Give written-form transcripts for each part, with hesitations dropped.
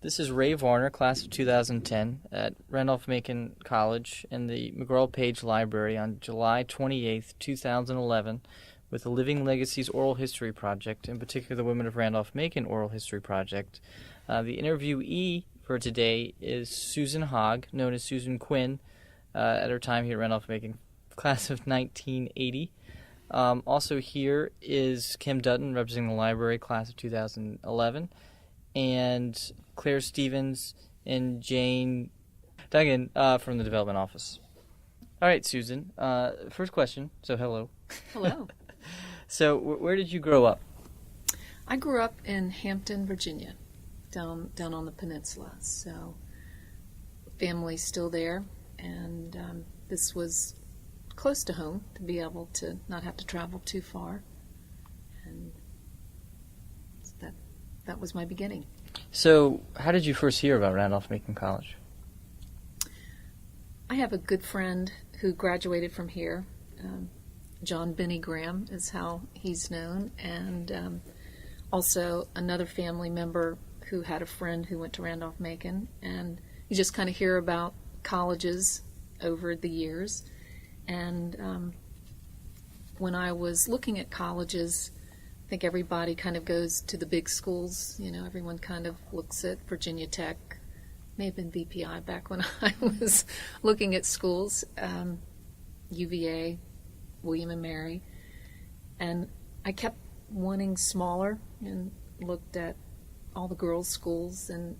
This is Ray Varner, class of 2010, at Randolph-Macon College in the McGraw-Page Library on July 28th, 2011, with the Living Legacies Oral History Project, in particular the Women of Randolph-Macon Oral History Project. The interviewee for today is Susan Hogg, known as Susan Quinn, at her time here at Randolph-Macon, class of 1980. Also here is Kim Dutton, representing the library, class of 2011, and Claire Stevens and Jane Duggan from the development office. All right, Susan. First question. So hello. Hello. So where did you grow up? I grew up in Hampton, Virginia, down on the peninsula. So family's still there, and this was close to home to be able to not have to travel too far. And that was my beginning. So how did you first hear about Randolph-Macon College? I have a good friend who graduated from here. John Benny Graham is how he's known, and also another family member who had a friend who went to Randolph-Macon, and you just kind of hear about colleges over the years. And when I was looking at colleges, I think everybody kind of goes to the big schools. You know, everyone kind of looks at Virginia Tech, may have been VPI back when I was looking at schools, UVA, William and Mary. And I kept wanting smaller and looked at all the girls' schools, and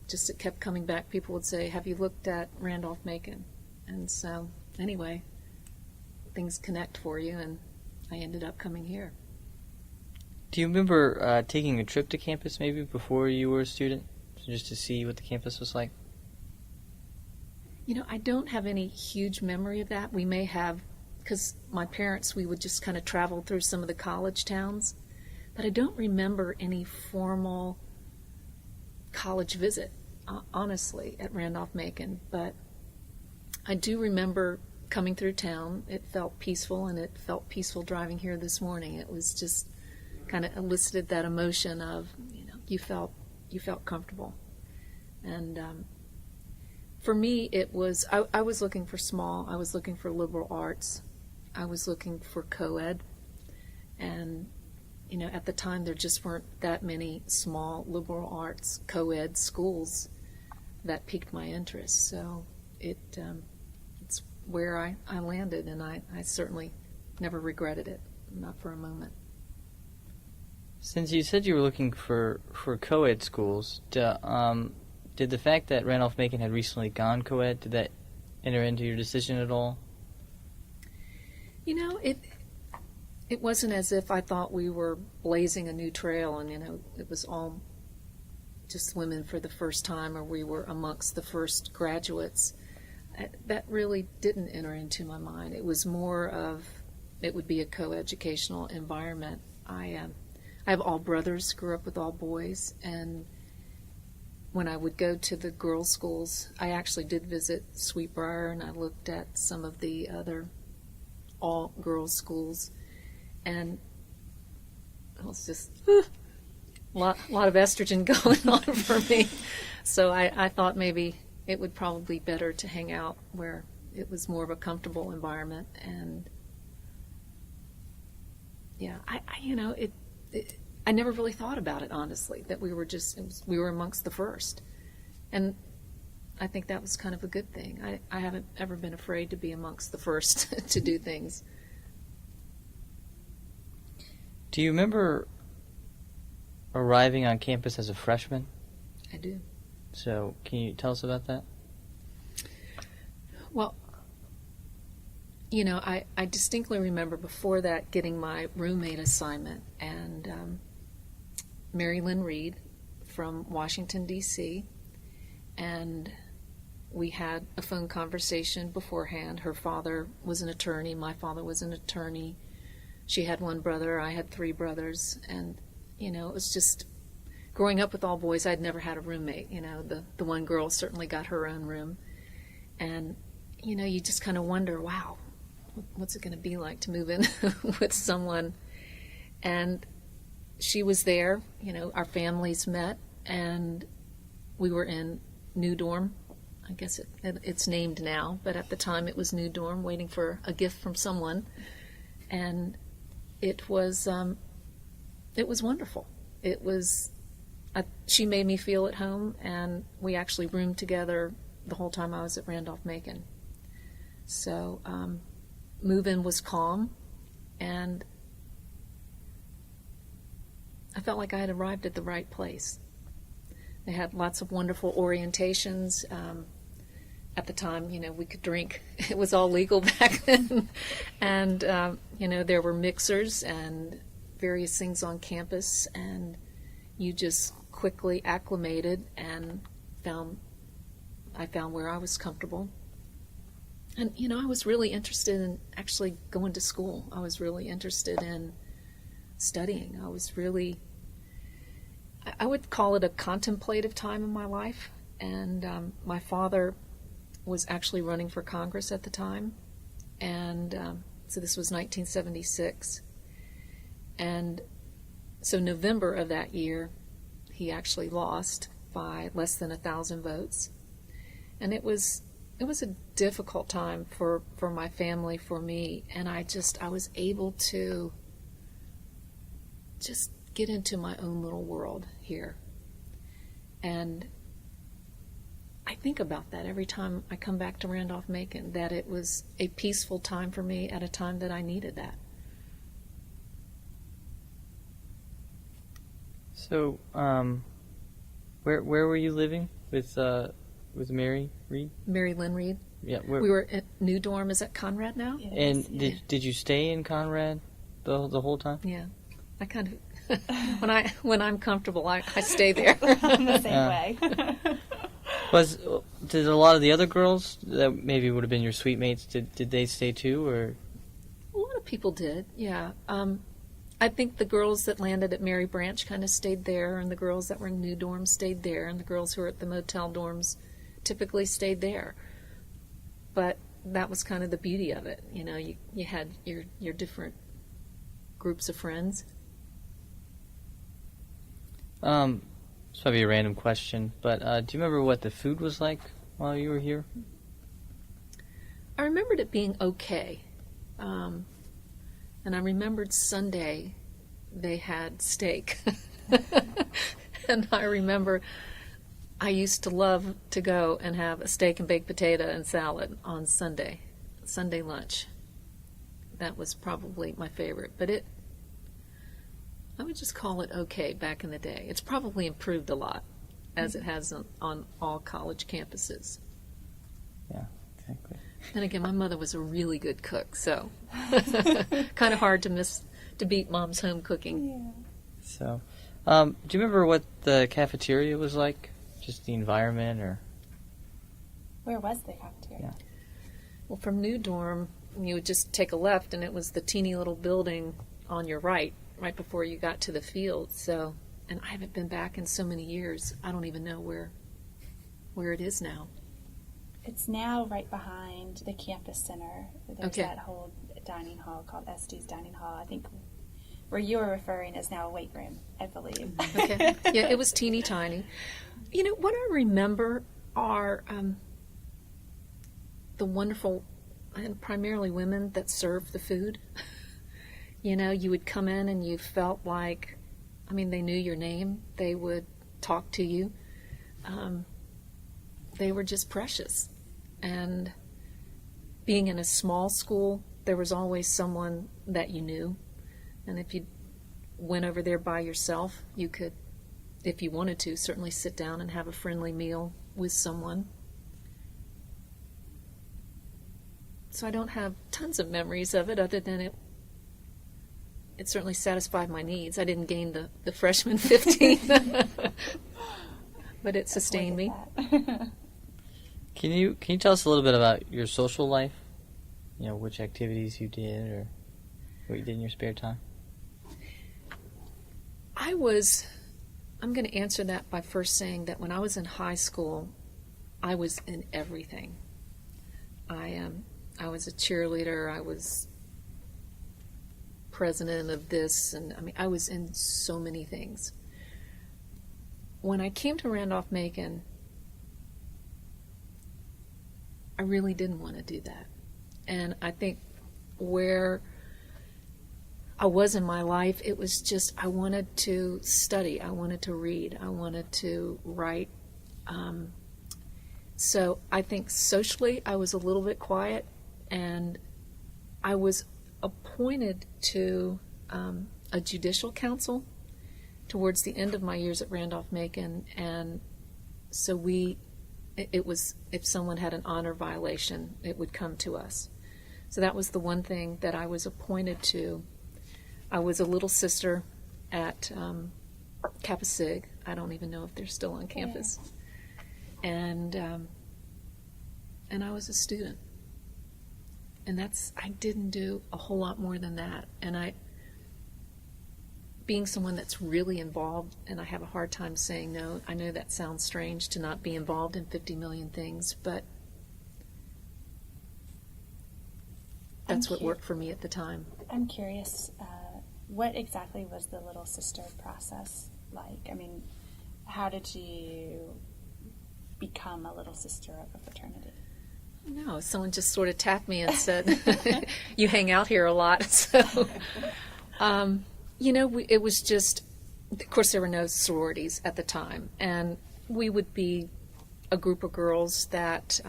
just it kept coming back. People would say, "Have you looked at Randolph-Macon?" And so, anyway, things connect for you, and I ended up coming here. Do you remember taking a trip to campus maybe before you were a student, just to see what the campus was like? You know, I don't have any huge memory of that. We may have, because my parents, we would just kind of travel through some of the college towns, but I don't remember any formal college visit, honestly, at Randolph-Macon. But I do remember coming through town. It felt peaceful, and it felt peaceful driving here this morning. It was just kind of elicited that emotion of, you know, you felt comfortable. And for me, it was, I was looking for small, I was looking for liberal arts, I was looking for co-ed, and, you know, at the time there just weren't that many small liberal arts co-ed schools that piqued my interest. So it's where I landed, and I certainly never regretted it, not for a moment. Since you said you were looking for co-ed schools, did the fact that Randolph-Macon had recently gone co-ed, did that enter into your decision at all? You know, it wasn't as if I thought we were blazing a new trail and, you know, it was all just women for the first time, or we were amongst the first graduates. That really didn't enter into my mind. It was more of, it would be a co-educational environment. I have all brothers, grew up with all boys, and when I would go to the girls' schools, I actually did visit Sweetbriar, and I looked at some of the other all-girls schools, and it was just a lot of estrogen going on for me. So I thought maybe it would probably be better to hang out where it was more of a comfortable environment. And yeah, I never really thought about it, honestly, that we were amongst the first. And I think that was kind of a good thing. I haven't ever been afraid to be amongst the first to do things. Do you remember arriving on campus as a freshman? I do. So can you tell us about that? Well, you know, I distinctly remember before that getting my roommate assignment, and Mary Lynn Reed from Washington, D.C., and we had a phone conversation beforehand. Her father was an attorney, my father was an attorney. She had one brother, I had three brothers, and, you know, it was just, growing up with all boys, I'd never had a roommate. You know, the one girl certainly got her own room, and, you know, you just kind of wonder, wow, what's it going to be like to move in with someone? And she was there, you know, our families met, and we were in New Dorm. I guess it's named now, but at the time it was New Dorm, waiting for a gift from someone. And it was wonderful. She made me feel at home, and we actually roomed together the whole time I was at Randolph-Macon. So move-in was calm, and I felt like I had arrived at the right place. They had lots of wonderful orientations. At the time, we could drink. It was all legal back then. And, there were mixers and various things on campus, and you just quickly acclimated and I found where I was comfortable. And, I was really interested in actually going to school. I was really interested in studying. I would call it a contemplative time in my life. And my father was actually running for Congress at the time. And so this was 1976. And so November of that year, he actually lost by less than 1,000 votes. And it was a difficult time for my family, for me, and I was able to just get into my own little world here. And I think about that every time I come back to Randolph-Macon, that it was a peaceful time for me at a time that I needed that. So, where were you living with Mary Reed? Mary Lynn Reed. Yeah, we were at New Dorm. Is that Conrad now? And did you stay in Conrad the whole time? Yeah, I kind of when I'm comfortable, I stay there. I'm the same way. Did a lot of the other girls that maybe would have been your suite mates, did they stay too, or? A lot of people did, yeah. I think the girls that landed at Mary Branch kind of stayed there, and the girls that were in New Dorm stayed there, and the girls who were at the motel dorms typically stayed there. But that was kind of the beauty of it. You had your different groups of friends. This might be a random question, but do you remember what the food was like while you were here? I remembered it being okay. And I remembered Sunday they had steak. And I remember I used to love to go and have a steak and baked potato and salad on Sunday lunch. That was probably my favorite. But I would just call it okay back in the day. It's probably improved a lot, as it has on all college campuses. Yeah, exactly. And again, my mother was a really good cook, so kind of hard to beat Mom's home cooking. Yeah. So, do you remember what the cafeteria was like? Just the environment, or? Where was the cafeteria? Yeah. Well, from New Dorm, you would just take a left, and it was the teeny little building on your right before you got to the field. So, and I haven't been back in so many years, I don't even know where it is now. It's now right behind the campus center. There's that whole dining hall called Estes Dining Hall. I think where you were referring is now a weight room, I believe. Okay. Yeah, it was teeny tiny. What I remember are the wonderful, and primarily women, that served the food. You would come in and you felt like, they knew your name. They would talk to you. They were just precious. And being in a small school, there was always someone that you knew. And if you went over there by yourself, you could, if you wanted to, certainly sit down and have a friendly meal with someone. So I don't have tons of memories of it, other than it certainly satisfied my needs. I didn't gain the freshman 15, but it sustained me. Can you tell us a little bit about your social life? Which activities you did, or what you did in your spare time? I'm going to answer that by first saying that when I was in high school, I was in everything. I was a cheerleader. I was president of this, and I was in so many things. when I came to Randolph-Macon, I really didn't want to do that. And I think where I was in my life, it was just I wanted to study, I wanted to read, I wanted to write. So I think socially I was a little bit quiet, and I was appointed to a judicial council towards the end of my years at Randolph-Macon, and so it was, if someone had an honor violation, it would come to us. So that was the one thing that I was appointed to. I was a little sister at Kappa Sig. I don't even know if they're still on campus. Yeah. And I was a student. And I didn't do a whole lot more than that. And being someone that's really involved, and I have a hard time saying no. I know that sounds strange to not be involved in 50 million things, but that's what worked for me at the time. I'm curious, what exactly was the Little Sister process like? I mean, how did you become a Little Sister of a fraternity? No, someone just sort of tapped me and said, you hang out here a lot. So, it was just, of course, there were no sororities at the time. And we would be a group of girls that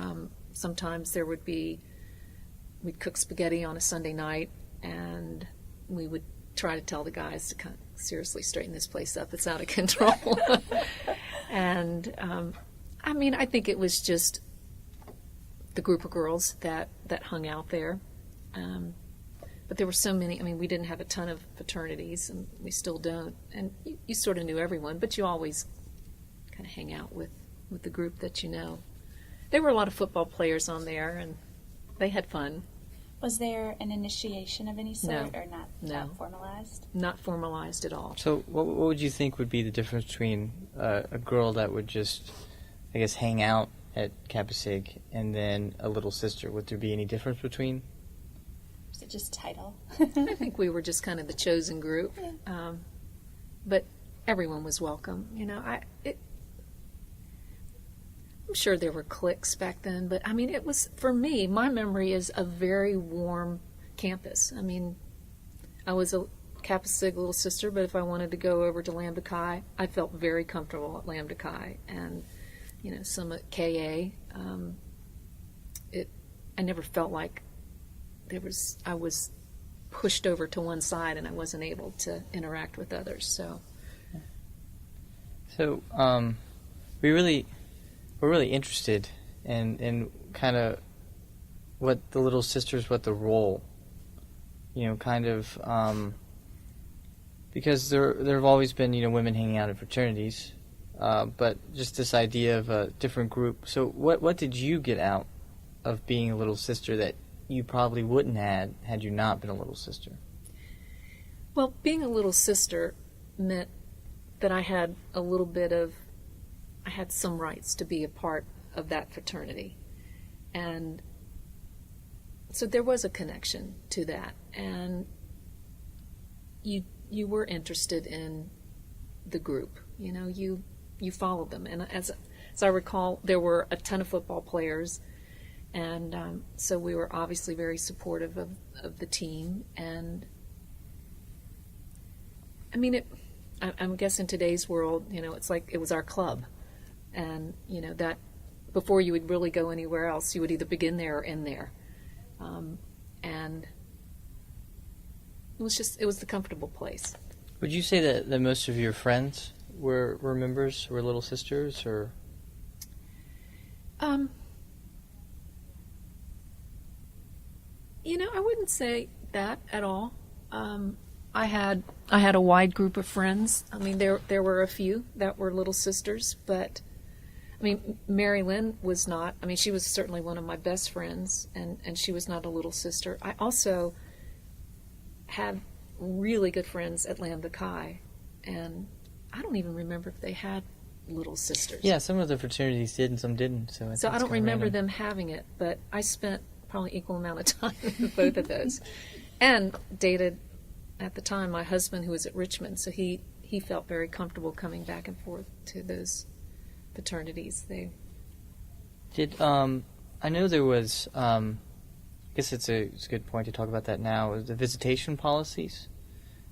sometimes we'd cook spaghetti on a Sunday night, and we would try to tell the guys to kind of seriously straighten this place up. It's out of control. And, I think it was just the group of girls that hung out there. But there were so many. We didn't have a ton of fraternities, and we still don't. And you sort of knew everyone, but you always kind of hang out with the group that you know. There were a lot of football players on there, and they had fun. Was there an initiation of any sort, No. or not formalized? Not formalized at all. So what would you think would be the difference between a girl that would just, I guess, hang out at Kappa Sig and then a little sister? Would there be any difference between? Was it just title? I think we were just kind of the chosen group. Yeah. But everyone was welcome. I'm sure there were cliques back then, but it was, for me, my memory is a very warm campus. I was a Kappa Sig little sister, but if I wanted to go over to Lambda Chi, I felt very comfortable at Lambda Chi, and some at KA. I never felt like I was pushed over to one side and I wasn't able to interact with others. So we're really interested in kind of what the Little Sisters, what the role, because there have always been women hanging out in fraternities, but just this idea of a different group. So what did you get out of being a little sister that you probably wouldn't have had you not been a little sister? Well, being a little sister meant that I had some rights to be a part of that fraternity. And so there was a connection to that. And you were interested in the group. You followed them. And as I recall, there were a ton of football players. And so we were obviously very supportive of the team. And I guess in today's world, it's like it was our club. And, that before you would really go anywhere else, you would either begin there or end there. And it was the comfortable place. Would you say that most of your friends were members, were little sisters, or? I wouldn't say that at all. I had a wide group of friends. There were a few that were little sisters, but Mary Lynn was not. She was certainly one of my best friends, and she was not a little sister. I also had really good friends at Lambda Chi, and I don't even remember if they had little sisters. Yeah, some of the fraternities did and some didn't. So I don't remember them having it, but I spent probably equal amount of time with both of those, and dated at the time my husband, who was at Richmond. So he he felt very comfortable coming back and forth to those fraternities. I know there was, I guess it's a good point to talk about that now, is the visitation policies.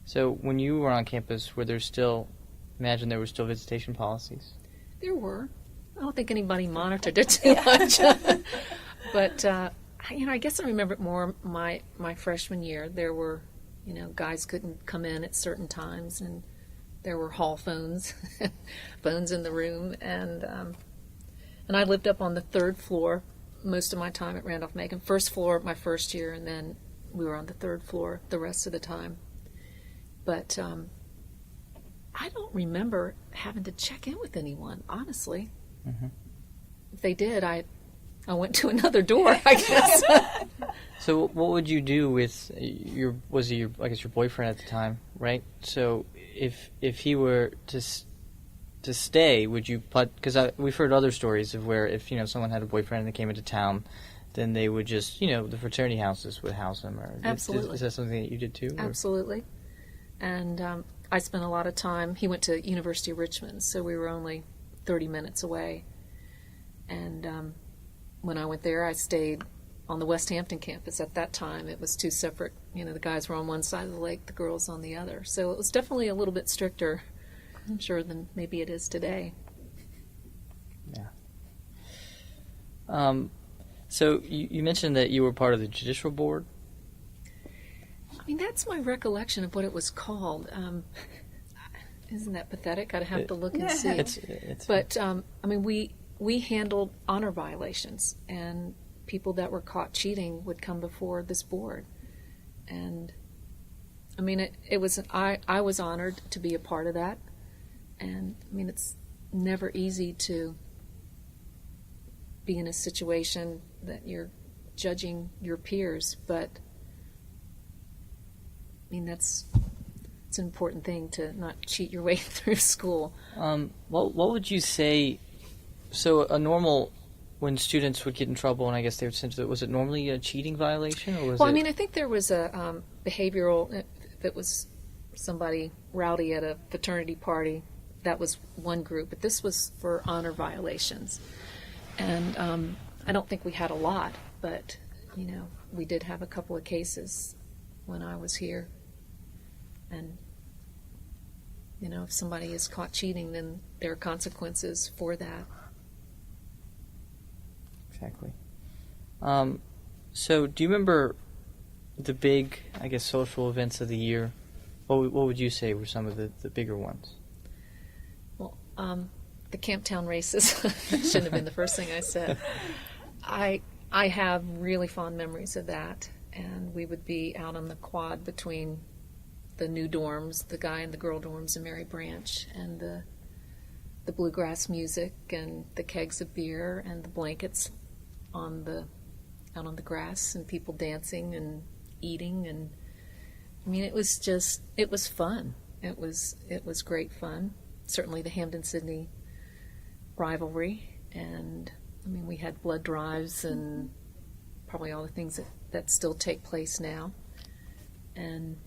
So when you were on campus, imagine there were still visitation policies? There were. I don't think anybody monitored it too much. But, I guess I remember it more my freshman year. There were, guys couldn't come in at certain times, and there were hall phones, phones in the room, and I lived up on the 3rd floor most of my time at Randolph-Macon. First floor my first year, and then we were on the 3rd floor the rest of the time. But I don't remember having to check in with anyone, honestly. Mm-hmm. If they did, I went to another door, I guess. So what would you do with your boyfriend at the time, right? So if he were to stay, would you because we've heard other stories of where if someone had a boyfriend and they came into town, then they would just the fraternity houses would house them. Or absolutely. Is that something that you did too? Absolutely. And I spent a lot of time. He went to University of Richmond, so we were only 30 minutes away. And when I went there, I stayed on the West Hampton campus. At that time, it was two separate. The guys were on one side of the lake, the girls on the other. So it was definitely a little bit stricter, I'm sure, than maybe it is today. Yeah. So you mentioned that you were part of the judicial board. That's my recollection of what it was called. Isn't that pathetic? I'd have to look and see. But we handled honor violations, and people that were caught cheating would come before this board. And it was I was honored to be a part of that. And it's never easy to be in a situation that you're judging your peers, but it's an important thing to not cheat your way through school. What would you say? So when students would get in trouble, and I guess they would send to was it normally a cheating violation, or was I think there was a behavioral. If it was somebody rowdy at a fraternity party, that was one group, but this was for honor violations. And I don't think we had a lot, but we did have a couple of cases when I was here. And if somebody is caught cheating, then there are consequences for that. Exactly. So do you remember the big, social events of the year? What would you say were some of the bigger ones? Well, the Camptown races shouldn't have been the first thing I said. I have really fond memories of that, and we would be out on the quad between the new dorms, the guy and the girl dorms in Mary Branch, and the bluegrass music and the kegs of beer and the blankets out on the grass and people dancing and eating, and it was fun. It was great fun. Certainly the Hampden-Sydney rivalry, and we had blood drives and probably all the things that still take place now. And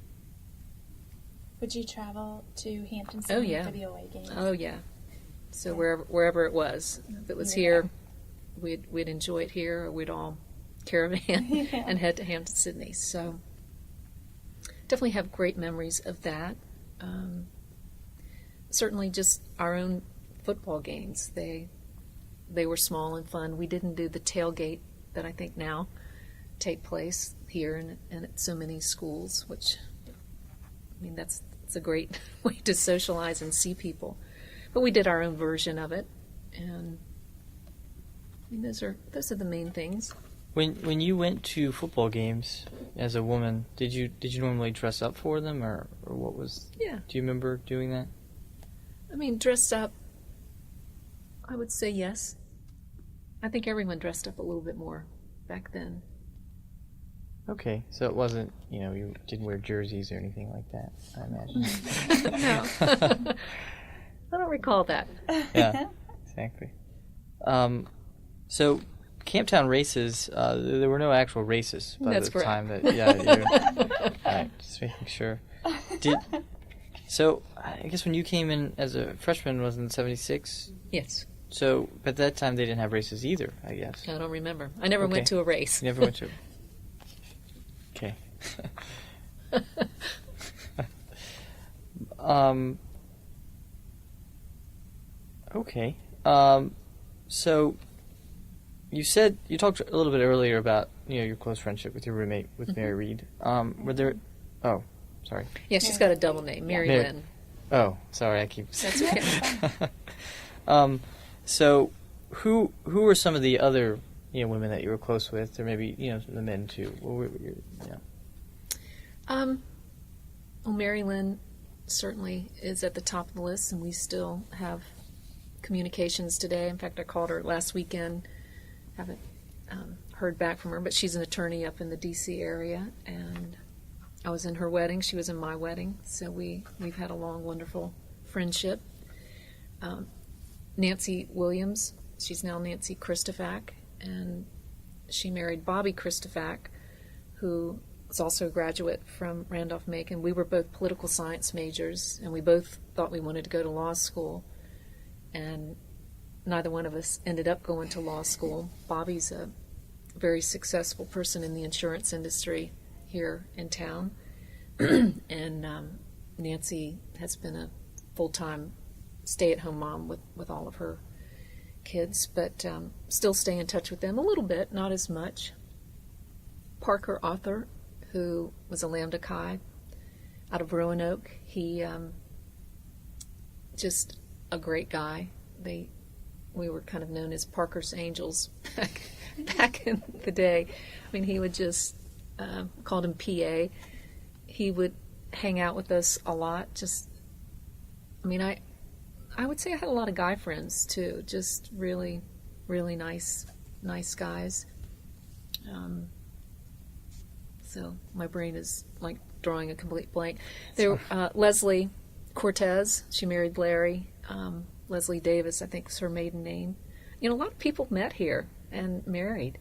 would you travel to Hampden-Sydney for the away games? Oh yeah. So wherever it was, if it was here, we'd enjoy it here, or we'd all caravan and head to Hampden-Sydney. So definitely have great memories of that. Certainly just our own football games. They were small and fun. We didn't do the tailgate that I think now take place here and at so many schools, which that's a great way to socialize and see people. But we did our own version of it, and those are the main things. When you went to football games as a woman, did you normally dress up for them, or what was? Yeah. Do you remember doing that? Dressed up, I would say yes. I think everyone dressed up a little bit more back then. Okay, so it wasn't, you didn't wear jerseys or anything like that, I imagine. No. I don't recall that. Yeah, exactly. So, Camptown races, there were no actual races by That's the correct. time that, all right, just making sure. So I guess when you came in as a freshman was in '76. Yes. So at that time they didn't have races either, I guess. I don't remember. I never went to a race. You never went to. Okay. Okay. So you talked a little bit earlier about your close friendship with your roommate with Mary Reed. Were there? Oh, sorry. Yeah, she's got a double name, Mary Mary- Lynn. Oh, sorry. I keep. That's okay. So who were some of the other women that you were close with, or maybe the men too? What were your, Well, Mary Lynn certainly is at the top of the list, and we still have communications today. In fact, I called her last weekend. Haven't heard back from her, but she's an attorney up in the D.C. area, and I was in her wedding. She was in my wedding, so we've had a long, wonderful friendship. Nancy Williams, she's now Nancy Christofac, and she married Bobby Christofac, who was also a graduate from Randolph-Macon. We were both political science majors, and we both thought we wanted to go to law school, and neither one of us ended up going to law school. Bobby's a very successful person in the insurance industry here in town, and Nancy has been a full-time stay-at-home mom with all of her kids, but still stay in touch with them a little bit, not as much. Parker Arthur, who was a Lambda Chi out of Roanoke, he just a great guy. We were kind of known as Parker's Angels back in the day. I mean, he would just called him PA. He would hang out with us a lot. I would say I had a lot of guy friends too. Just really, really nice guys. So my brain is like drawing a complete blank. There, Leslie Cortez. She married Larry. Leslie Davis, I think, is her maiden name. A lot of people met here and married,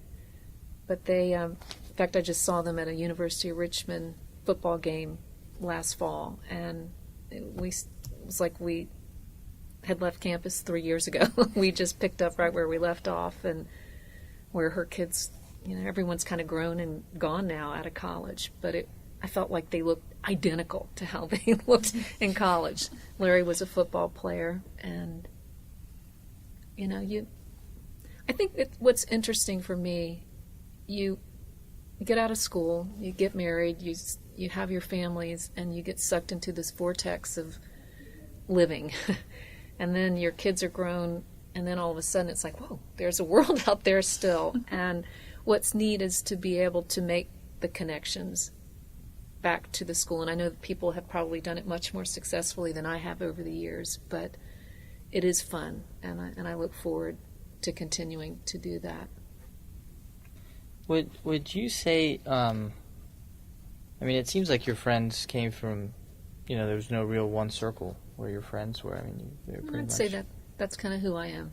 but they. In fact, I just saw them at a University of Richmond football game last fall, and it was like we had left campus 3 years ago. We just picked up right where we left off, and where her kids, everyone's kind of grown and gone now out of college, but I felt like they looked identical to how they looked in college. Larry was a football player, and I think what's interesting for me, you get out of school, you get married, you have your families, and you get sucked into this vortex of living. And then your kids are grown, and then all of a sudden it's like, whoa, there's a world out there still. And what's neat is to be able to make the connections back to the school. And I know that people have probably done it much more successfully than I have over the years, but it is fun, and I look forward to continuing to do that. Would you say? It seems like your friends came from, there was no real one circle where your friends were. They were pretty I'd much. say that's kind of who I am.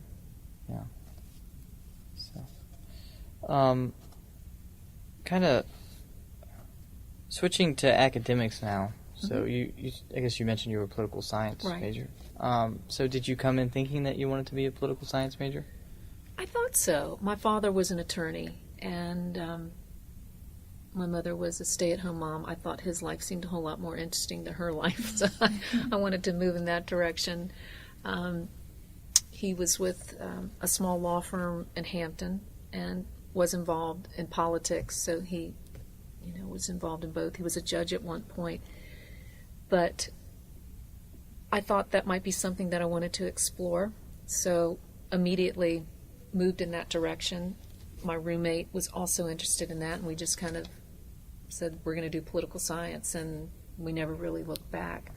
Yeah. So, kind of switching to academics now. So you, I guess you mentioned you were a political science major. So did you come in thinking that you wanted to be a political science major? I thought so. My father was an attorney, and my mother was a stay-at-home mom. I thought his life seemed a whole lot more interesting than her life, so I wanted to move in that direction. He was with a small law firm in Hampton and was involved in politics, so he was involved in both. He was a judge at one point. But I thought that might be something that I wanted to explore, so immediately moved in that direction. My roommate was also interested in that, and we just kind of said we're going to do political science, and we never really looked back.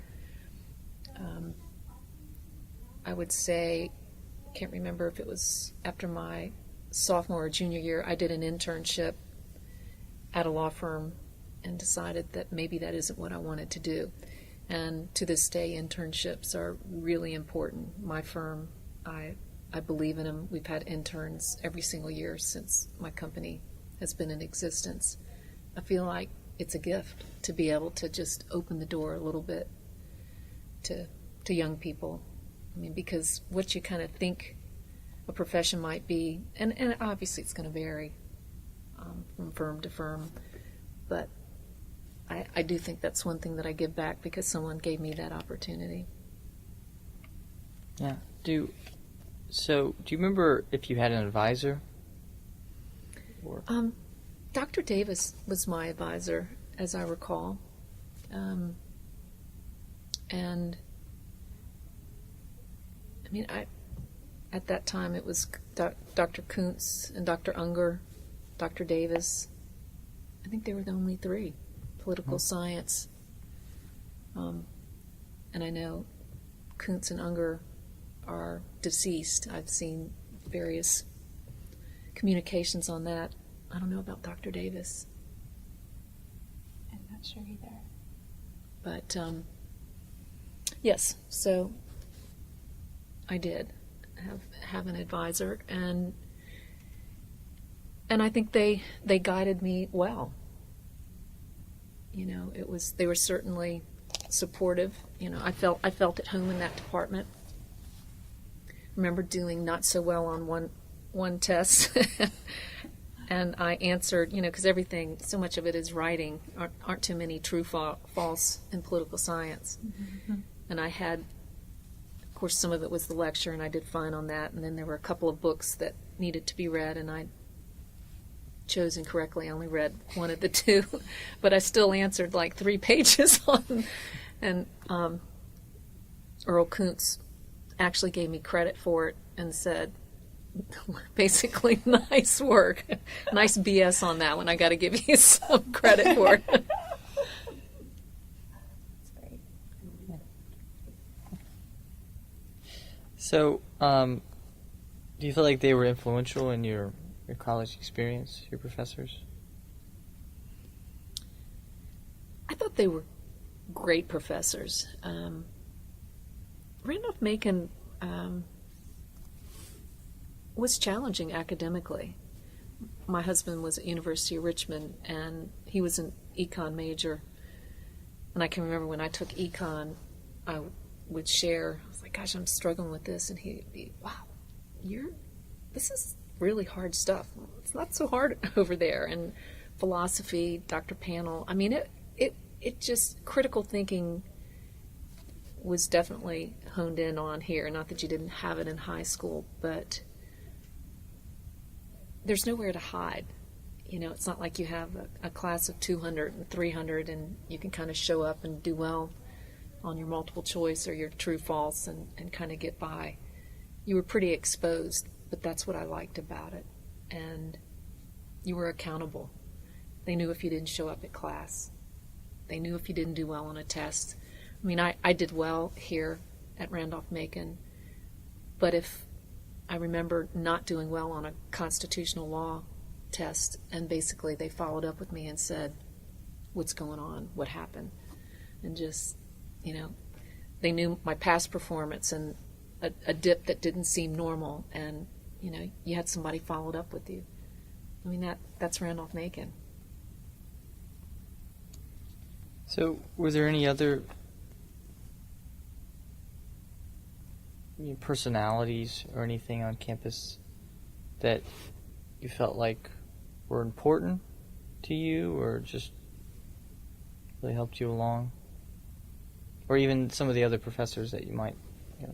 I would say, can't remember if it was after my sophomore or junior year, I did an internship at a law firm and decided that maybe that isn't what I wanted to do. And to this day, internships are really important. My firm, I believe in them. We've had interns every single year since my company has been in existence. I feel like it's a gift to be able to just open the door a little bit to young people. I mean, because what you kind of think a profession might be, and obviously it's going to vary from firm to firm, but I do think that's one thing that I give back because someone gave me that opportunity. Yeah. Do you remember if you had an advisor? Or? Dr. Davis was my advisor, as I recall. And I mean, at that time it was Dr. Kuntz and Dr. Unger, Dr. Davis. I think they were the only three. Political science. And I know Kuntz and Unger are deceased. I've seen various communications on that. I don't know about Dr. Davis. I'm not sure either. But yes, so I did have an advisor, and I think they guided me well. You know, they were certainly supportive. You know, I felt at home in that department. Remember doing not so well on one test, and I answered, you know, because everything, so much of it is writing. Aren't too many true false in political science. Mm-hmm. And I had, of course, some of it was the lecture, and I did fine on that. And then there were a couple of books that needed to be read, and I chose incorrectly. I only read one of the two, but I still answered like 3 pages on. And Earl Kuntz actually gave me credit for it and said, basically, nice work. Nice BS on that one. I got to give you some credit for it. That's great. So, do you feel like they were influential in your college experience, your professors? I thought they were great professors. Randolph-Macon was challenging academically. My husband was at University of Richmond, and he was an econ major. And I can remember when I took econ, I would share, I was like, gosh, I'm struggling with this. And he'd be, wow, this is really hard stuff. It's not so hard over there. And philosophy, Dr. Panel, I mean, it just, critical thinking was definitely honed in on here. Not that you didn't have it in high school, but there's nowhere to hide. You know, it's not like you have a class of 200 and 300 and you can kind of show up and do well on your multiple choice or your true false and kind of get by. You were pretty exposed, but that's what I liked about it. And you were accountable. They knew if you didn't show up at class. They knew if you didn't do well on a test. I mean, I did well here at Randolph-Macon, but if I remember not doing well on a constitutional law test, and basically they followed up with me and said, what's going on? What happened? And just, you know, they knew my past performance and a dip that didn't seem normal, and, you know, you had somebody followed up with you. I mean, that's Randolph-Macon. So, were there any other personalities or anything on campus that you felt like were important to you or just really helped you along? Or even some of the other professors that you might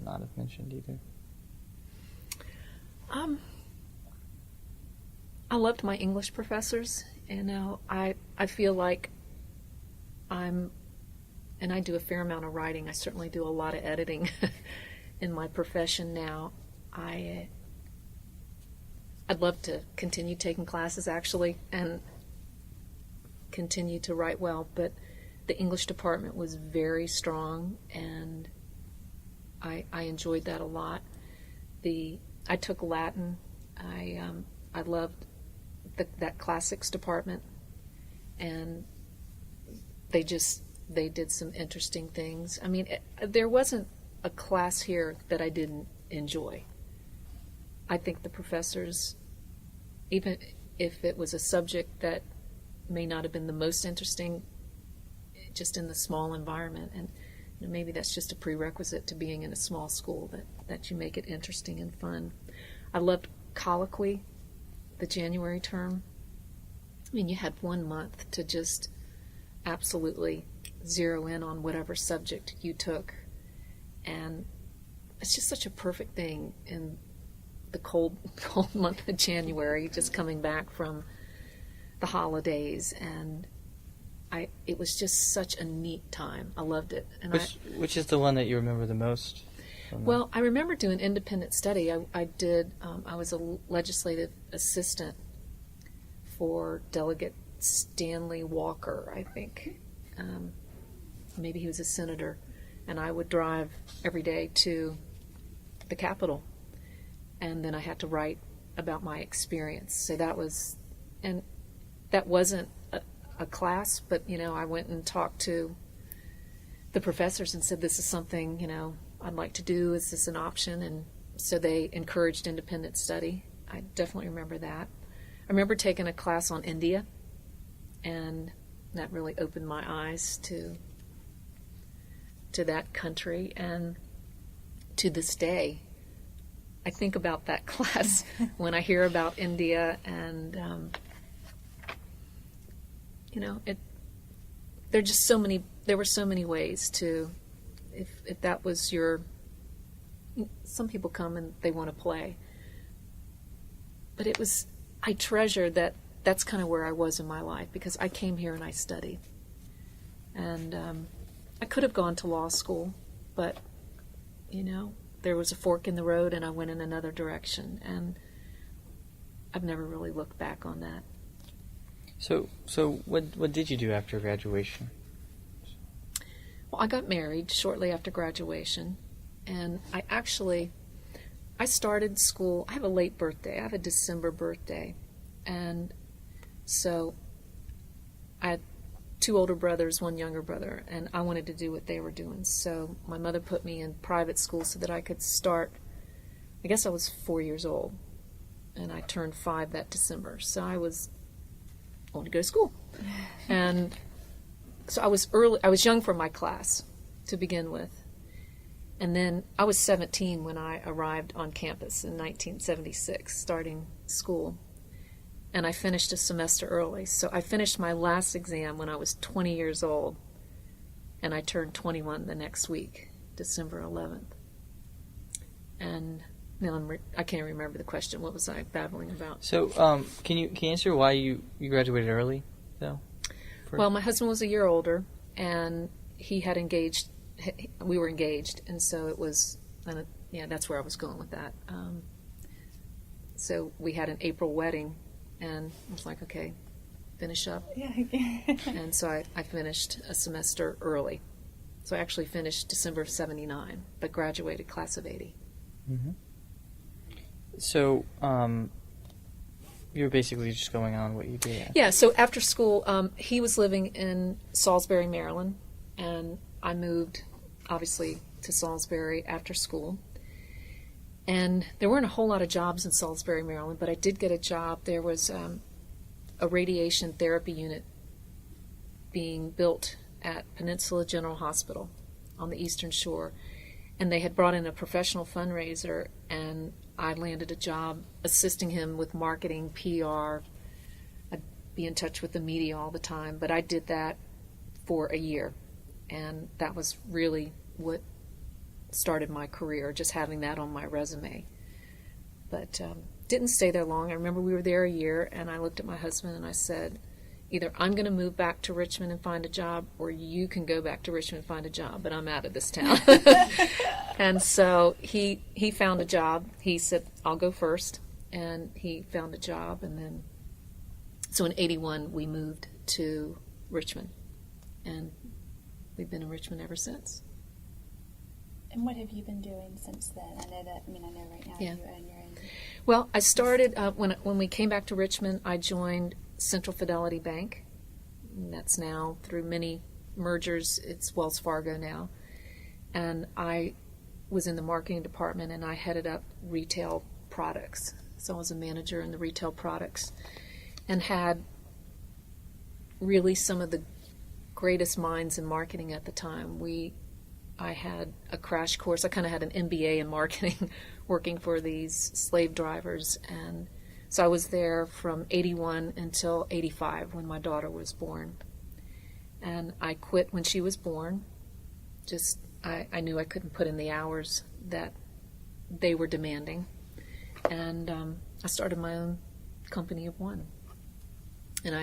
not have mentioned either? I loved my English professors, and I feel like and I do a fair amount of writing. I certainly do a lot of editing in my profession now. I'd love to continue taking classes, actually, and continue to write well, but the English department was very strong, and I enjoyed that a lot. I took Latin. I loved that classics department, and they did some interesting things. I mean, there wasn't a class here that I didn't enjoy. I think the professors, even if it was a subject that may not have been the most interesting, just in the small environment, and And maybe that's just a prerequisite to being in a small school, that you make it interesting and fun. I loved colloquy, the January term. I mean, you had 1 month to just absolutely zero in on whatever subject you took. And it's just such a perfect thing in the cold month of January, just coming back from the holidays. And it was just such a neat time. I loved it. And which is the one that you remember the most? Well, I remember doing independent study. I was a legislative assistant for Delegate Stanley Walker, I think. Maybe he was a senator. And I would drive every day to the Capitol. And then I had to write about my experience. So that wasn't a class, but, I went and talked to the professors and said, this is something, I'd like to do. Is this an option? And so they encouraged independent study. I definitely remember that. I remember taking a class on India, and that really opened my eyes to that country. And to this day, I think about that class when I hear about India, and there were so many ways to, if that was some people come and they want to play, but I treasure that's kind of where I was in my life, because I came here and I studied. And I could have gone to law school, but, there was a fork in the road and I went in another direction. And I've never really looked back on that. So what did you do after graduation? Well, I got married shortly after graduation, and I started school. I have a late birthday. I have a December birthday. And so I had 2 older brothers, 1 younger brother, and I wanted to do what they were doing. So my mother put me in private school so that I could start. I guess I was 4 years old, and I turned 5 that December. So I wanted to go to school. And so I was young for my class to begin with. And then I was 17 when I arrived on campus in 1976, starting school. And I finished a semester early. So I finished my last exam when I was 20 years old, and I turned 21 the next week, December 11th. And now I can't remember the question. What was I babbling about? So can you answer why you graduated early, though? Well, my husband was a year older, and he had engaged. We were engaged, and so it was, that's where I was going with that. So we had an April wedding, and I was like, okay, finish up. Yeah. And so I finished a semester early. So I actually finished December of 79, but graduated class of 80. Mm-hmm. So you're basically just going on what you did. Yeah, so after school, he was living in Salisbury, Maryland, and I moved, obviously, to Salisbury after school. And there weren't a whole lot of jobs in Salisbury, Maryland, but I did get a job. There was a radiation therapy unit being built at Peninsula General Hospital on the Eastern Shore. And they had brought in a professional fundraiser, and I landed a job assisting him with marketing, PR. I'd be in touch with the media all the time, but I did that for a year. And that was really what started my career, just having that on my resume. But didn't stay there long. I remember we were there a year, and I looked at my husband and I said, either I'm going to move back to Richmond and find a job, or you can go back to Richmond and find a job, but I'm out of this town. And so he found a job. He said, I'll go first. And he found a job, and then, so in 81 we moved to Richmond. And we've been in Richmond ever since. And what have you been doing since then? I know right now Yeah. you own your own. Well, I started, when we came back to Richmond, I joined Central Fidelity Bank. And that's now, through many mergers, it's Wells Fargo now. And I was in the marketing department, and I headed up retail products. So I was a manager in the retail products, and had really some of the greatest minds in marketing at the time. We I had a crash course. I kind of had an MBA in marketing working for these slave drivers. And so I was there from 81 until 85 when my daughter was born. And I quit when she was born. Just, I knew I couldn't put in the hours that they were demanding. And I started my own company of one. And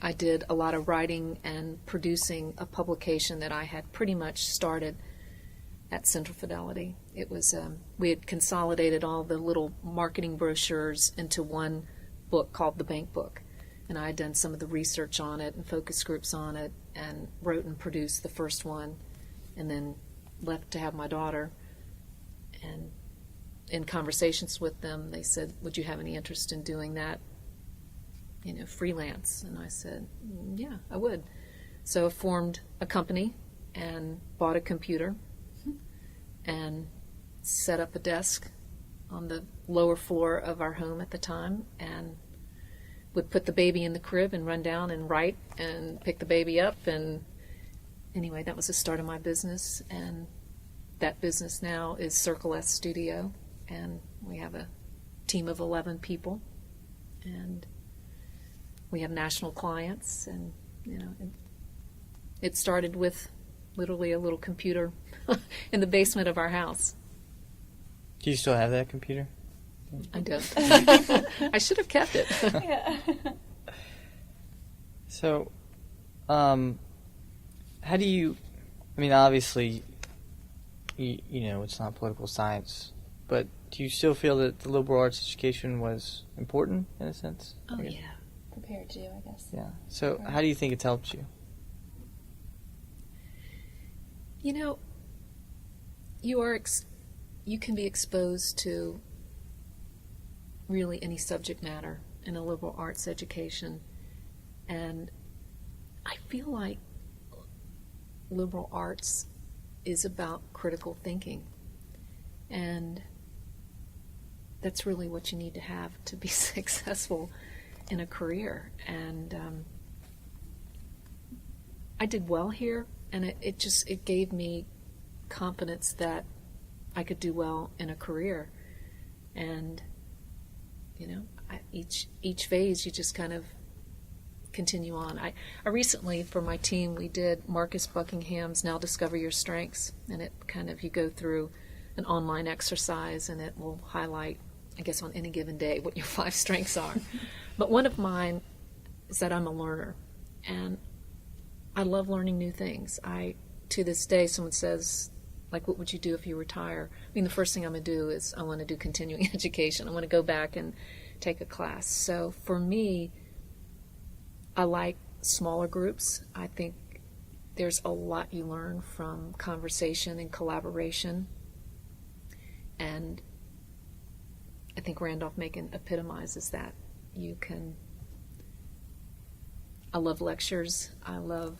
I did a lot of writing and producing a publication that I had pretty much started at Central Fidelity. It was, we had consolidated all the little marketing brochures into one book called The Bank Book. And I had done some of the research on it and focus groups on it and wrote and produced the first one and then left to have my daughter. And in conversations with them, they said, would you have any interest in doing that, freelance? And I said, yeah, I would. So I formed a company and bought a computer and set up a desk on the lower floor of our home at the time and would put the baby in the crib and run down and write and pick the baby up. And anyway, that was the start of my business. And that business now is Circle S Studio. And we have a team of 11 people. And we have national clients. And, it started with literally a little computer in the basement of our house. Do you still have that computer? I don't. I should have kept it. Yeah. So, how do you, obviously, it's not political science, but do you still feel that the liberal arts education was important in a sense? Oh, yeah. Prepared you, I guess. Yeah. So, how do you think it's helped you? You can be exposed to really any subject matter in a liberal arts education. And I feel like liberal arts is about critical thinking. And that's really what you need to have to be successful in a career. And I did well here, and it gave me confidence that I could do well in a career. And each phase you just kind of continue on. I recently, for my team, we did Marcus Buckingham's Now Discover Your Strengths, and it kind of, you go through an online exercise and it will highlight, I guess, on any given day what your 5 strengths are. But one of mine is that I'm a learner, and I love learning new things. To this day, someone says, like, what would you do if you retire? The first thing I'm going to do is I want to do continuing education. I want to go back and take a class. So for me, I like smaller groups. I think there's a lot you learn from conversation and collaboration. And I think Randolph-Macon epitomizes that. I love lectures. I love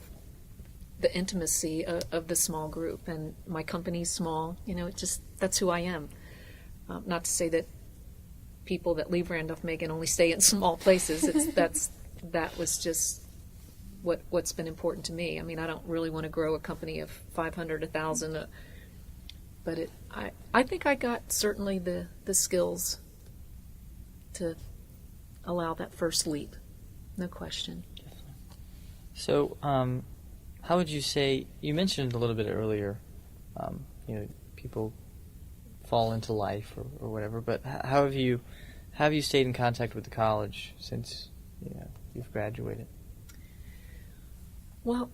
the intimacy of the small group, and my company's small. That's who I am. Not to say that people that leave Randolph-Macon only stay in small places. That was just what's been important to me. I don't really want to grow a company of 500, 1,000, but I think I got certainly the skills to allow that first leap, no question. So, how would you say, you mentioned a little bit earlier, people fall into life or whatever, but how have you stayed in contact with the college since you've graduated? Well,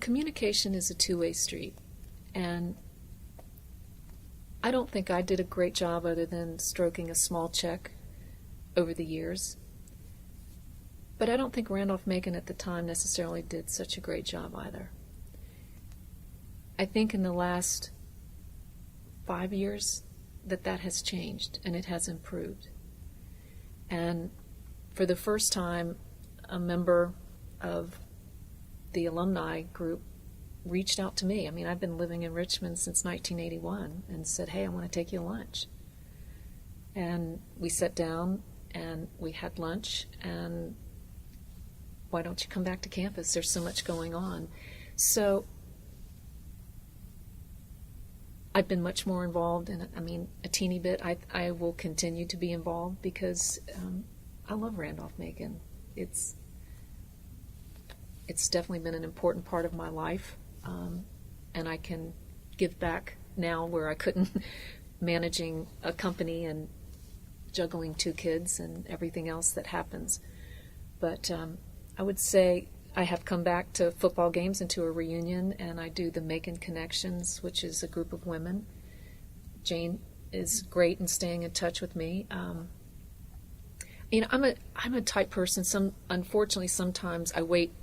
communication is a two-way street, and I don't think I did a great job other than stroking a small check over the years. But I don't think Randolph-Macon at the time necessarily did such a great job either. I think in the last 5 years that has changed and it has improved. And for the first time, a member of the alumni group reached out to me. I've been living in Richmond since 1981 and said, hey, I want to take you to lunch. And we sat down and we had lunch, and why don't you come back to campus? There's so much going on. So I've been much more involved in it. I mean, a teeny bit. I will continue to be involved because I love Randolph-Macon. It's definitely been an important part of my life, and I can give back now where I couldn't, managing a company and juggling 2 kids and everything else that happens. But I would say I have come back to football games and to a reunion, and I do the Macon Connections, which is a group of women. Jane is great in staying in touch with me. You know, I'm a type person. Unfortunately, sometimes I wait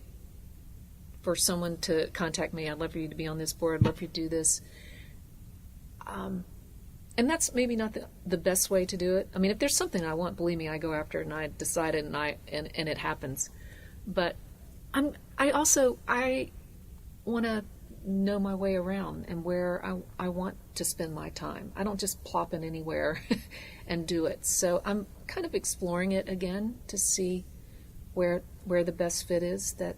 for someone to contact me. I'd love for you to be on this board. I'd love for you to do this. And that's maybe not the best way to do it. I mean, if there's something I want, believe me, I go after it, and I decide it, and it happens. But I also want to know my way around and where I want to spend my time. I don't just plop in anywhere and do it. So I'm kind of exploring it again to see where the best fit is, that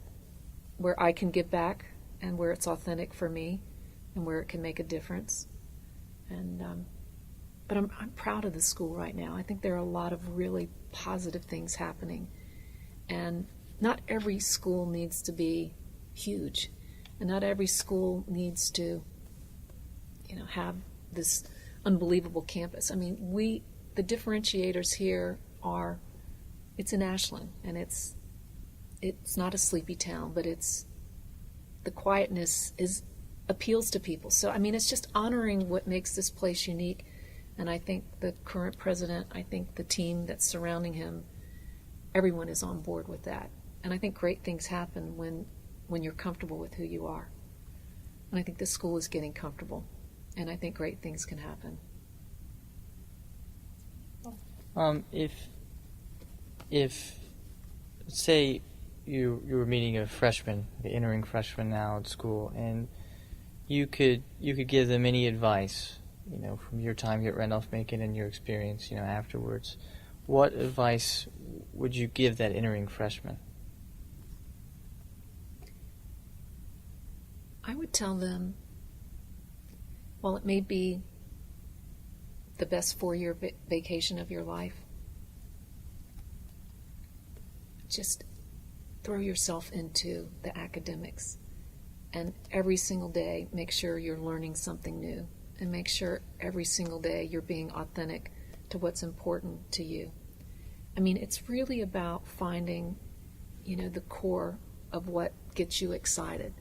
where I can give back and where it's authentic for me and where it can make a difference. And but I'm proud of the school right now. I think there are a lot of really positive things happening, and not every school needs to be huge, and not every school needs to, you know, have this unbelievable campus. I mean, the differentiators here are, it's in Ashland, and it's not a sleepy town, but the quietness appeals to people. So I mean, it's just honoring what makes this place unique. And I think the current president, I think the team that's surrounding him, everyone is on board with that. And I think great things happen when you're comfortable with who you are. And I think this school is getting comfortable. And I think great things can happen. If say you were meeting a freshman, the entering freshman now at school, and you could give them any advice, you know, from your time here at Randolph-Macon and your experience, you know, afterwards, what advice would you give that entering freshman? I would tell them, while it may be the best 4-year vacation of your life, just throw yourself into the academics, and every single day make sure you're learning something new, and make sure every single day you're being authentic to what's important to you. I mean, it's really about finding, you know, the core of what gets you excited.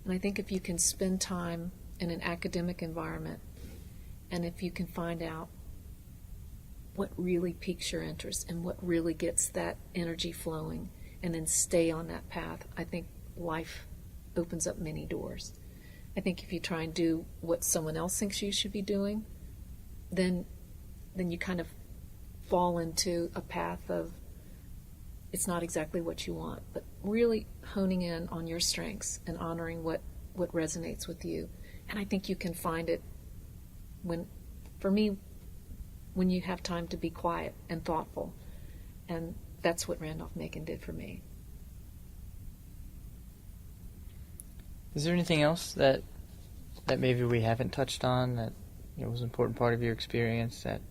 And I think if you can spend time in an academic environment, and if you can find out what really piques your interest and what really gets that energy flowing, and then stay on that path, I think life opens up many doors. I think if you try and do what someone else thinks you should be doing, then you kind of fall into a path of it's not exactly what you want, but really honing in on your strengths and honoring what resonates with you. And I think you can find it when you have time to be quiet and thoughtful. And that's what Randolph-Macon did for me. Is there anything else that maybe we haven't touched on that, you know, was an important part of your experience that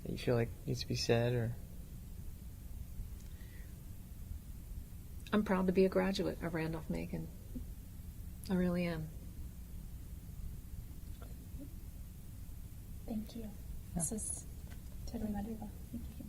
you feel like needs to be said? Or I'm proud to be a graduate of Randolph-Macon. I really am. Thank you. Yeah. This is totally wonderful. Thank you.